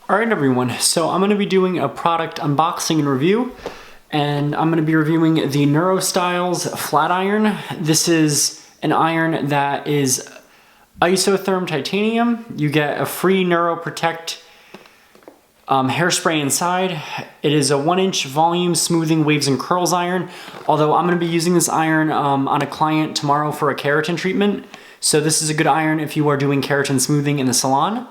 All right, everyone, so I'm gonna be doing a product unboxing and review, and I'm gonna be reviewing the Neuro Styles flat iron. This is an iron that is isotherm titanium. You get a free Neuro Protect hairspray inside. It is a 1-inch volume smoothing waves and curls iron, although I'm gonna be using this iron on a client tomorrow for a keratin treatment. So this is a good iron if you are doing keratin smoothing in the salon.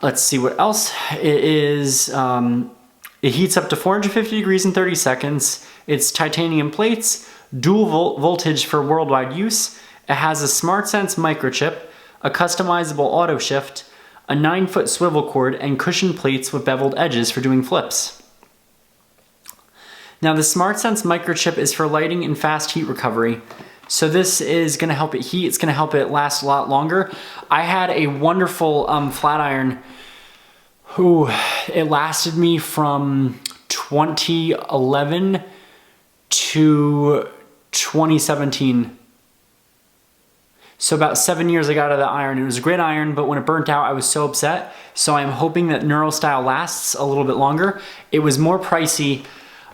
Let's see what else. It is, it heats up to 450 degrees in 30 seconds. It's titanium plates, dual voltage for worldwide use. It has a SmartSense microchip, a customizable auto shift, a 9-foot swivel cord, and cushion plates with beveled edges for doing flips. Now the SmartSense microchip is for lighting and fast heat recovery. So this is gonna help it heat, it's gonna help it last a lot longer. I had a wonderful flat iron. Ooh, it lasted me from 2011 to 2017. So about 7 years I got out of the iron. It was a great iron, but when it burnt out, I was so upset. So I'm hoping that Neuro Style lasts a little bit longer. It was more pricey,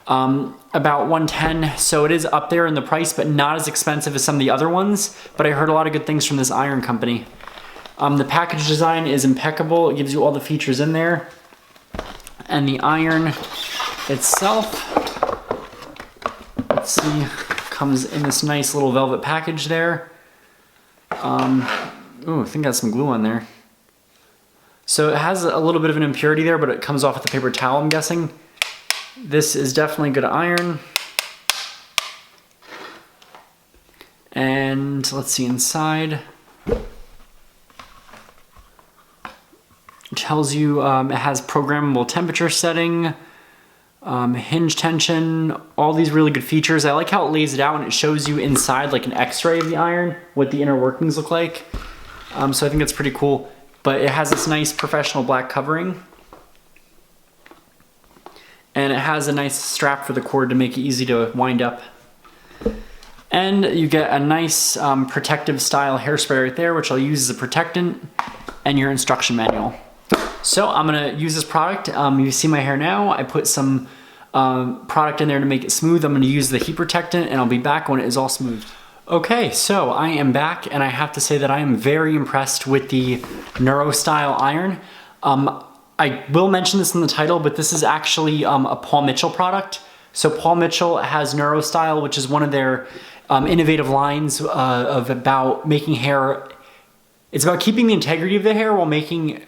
about $110, so it is up there in the price, but not as expensive as some of the other ones. But I heard a lot of good things from this iron company. The package design is impeccable. It gives you all the features in there. And the iron itself, let's see, comes in this nice little velvet package there. Ooh, I think that's some glue on there. So it has a little bit of an impurity there, but it comes off with the paper towel, I'm guessing. This is definitely good iron. And let's see inside. It tells you it has programmable temperature setting, hinge tension, all these really good features. I like how it lays it out and it shows you inside like an x-ray of the iron, what the inner workings look like. So I think that's pretty cool. But it has this nice professional black covering. And it has a nice strap for the cord to make it easy to wind up. And you get a nice protective style hairspray right there, which I'll use as a protectant, and your instruction manual. So I'm gonna use this product. You see my hair now. I put some product in there to make it smooth. I'm gonna use the heat protectant and I'll be back when it is all smooth. Okay, so I am back and I have to say that I am very impressed with the Neuro Style iron. I will mention this in the title, but this is actually a Paul Mitchell product. So Paul Mitchell has Neuro Style, which is one of their innovative lines of about making hair. It's about keeping the integrity of the hair while making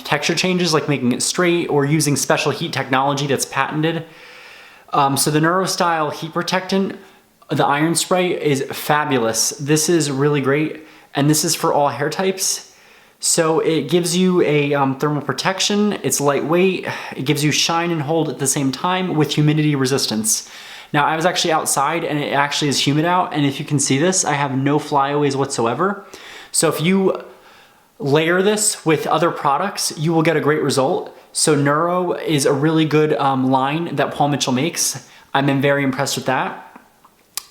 texture changes, like making it straight or using special heat technology that's patented. So the Neuro Style heat protectant, the iron spray, is fabulous. This is really great, and this is for all hair types. So it gives you a thermal protection, it's lightweight, it gives you shine and hold at the same time with humidity resistance. Now I was actually outside and it actually is humid out, and if you can see this, I have no flyaways whatsoever. So if you layer this with other products, you will get a great result. So Neuro is a really good line that Paul Mitchell makes. I'm very impressed with that.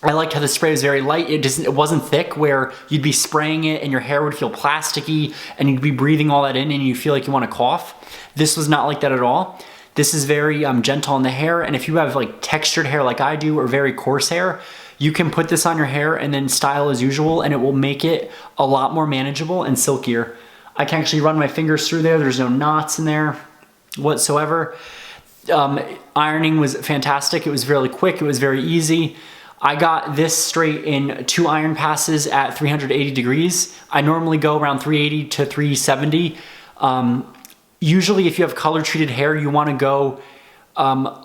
I liked how the spray was very light. It wasn't thick where you'd be spraying it and your hair would feel plasticky and you'd be breathing all that in and you feel like you want to cough. This was not like that at all. This is very gentle on the hair, and if you have like textured hair like I do or very coarse hair, you can put this on your hair and then style as usual, and it will make it a lot more manageable and silkier. I can actually run my fingers through there. There's no knots in there whatsoever. Ironing was fantastic. It was really quick. It was very easy. I got this straight in 2 iron passes at 380 degrees. I normally go around 380 to 370. Usually if you have color treated hair, you wanna go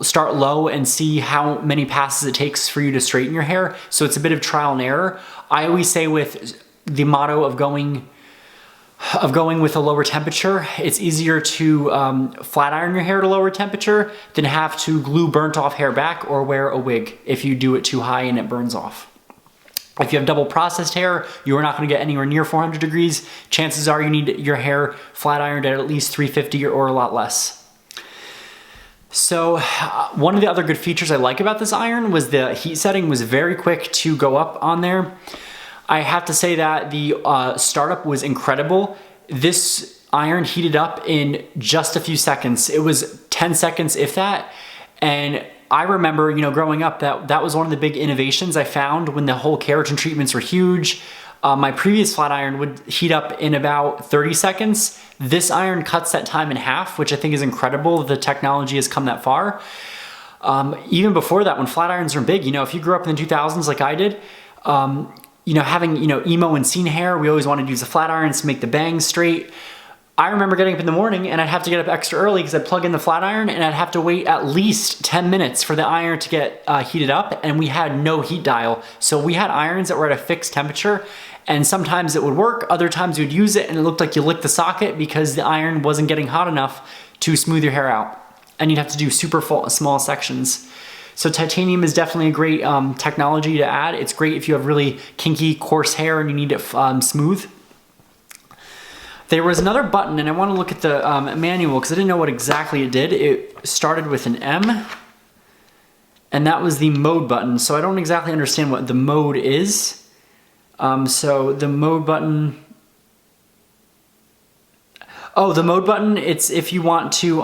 start low and see how many passes it takes for you to straighten your hair. So it's a bit of trial and error. I always say with the motto of going with a lower temperature, it's easier to flat iron your hair at a lower temperature than have to glue burnt off hair back or wear a wig if you do it too high and it burns off. If you have double processed hair, you are not gonna get anywhere near 400 degrees. Chances are you need your hair flat ironed at least 350 or a lot less. So one of the other good features I like about this iron was the heat setting was very quick to go up on there. I have to say that the startup was incredible. This iron heated up in just a few seconds. It was 10 seconds, if that. And I remember, you know, growing up, that was one of the big innovations I found when the whole keratin treatments were huge. My previous flat iron would heat up in about 30 seconds. This iron cuts that time in half, which I think is incredible. The technology has come that far. Even before that, when flat irons were big, you know, if you grew up in the 2000s like I did, you know, having, you know, emo and scene hair, we always wanted to use the flat irons to make the bangs straight. I remember getting up in the morning and I'd have to get up extra early because I'd plug in the flat iron and I'd have to wait at least 10 minutes for the iron to get heated up, and we had no heat dial. So we had irons that were at a fixed temperature, and sometimes it would work, other times you'd use it and it looked like you licked the socket because the iron wasn't getting hot enough to smooth your hair out. And you'd have to do super small sections. So titanium is definitely a great technology to add. It's great if you have really kinky, coarse hair and you need it smooth. There was another button, and I want to look at the manual because I didn't know what exactly it did. It started with an M, and that was the mode button. So I don't exactly understand what the mode is. So the mode button, the mode button, it's if you want to,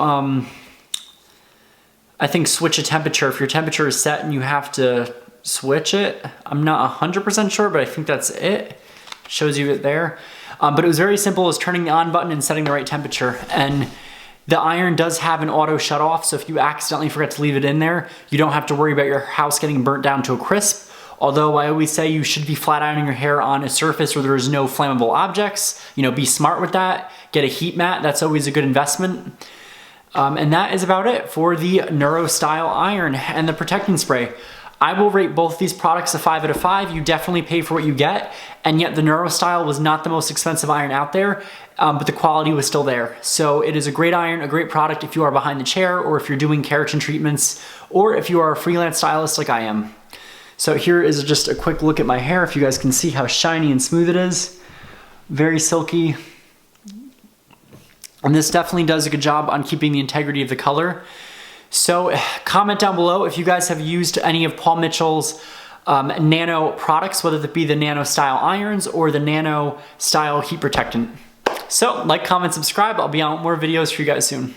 I think, switch a temperature. If your temperature is set and you have to switch it, I'm not 100% sure, but I think that's it. Shows you it there. But it was very simple. It was turning the on button and setting the right temperature. And the iron does have an auto shut off, so if you accidentally forget to leave it in there, you don't have to worry about your house getting burnt down to a crisp. Although I always say you should be flat ironing your hair on a surface where there is no flammable objects. You know, be smart with that. Get a heat mat. That's always a good investment. And that is about it for the Neuro style iron and the protecting spray. I will rate both these products a 5 out of 5. You definitely pay for what you get, and yet the Neuro style was not the most expensive iron out there, but the quality was still there. So it is a great iron, a great product if you are behind the chair, or if you're doing keratin treatments, or if you are a freelance stylist like I am. So here is just a quick look at my hair, if you guys can see how shiny and smooth it is. Very silky. And this definitely does a good job on keeping the integrity of the color. So comment down below if you guys have used any of Paul Mitchell's nano products, whether it be the nano style irons or the nano style heat protectant. So like, comment, subscribe. I'll be on more videos for you guys soon.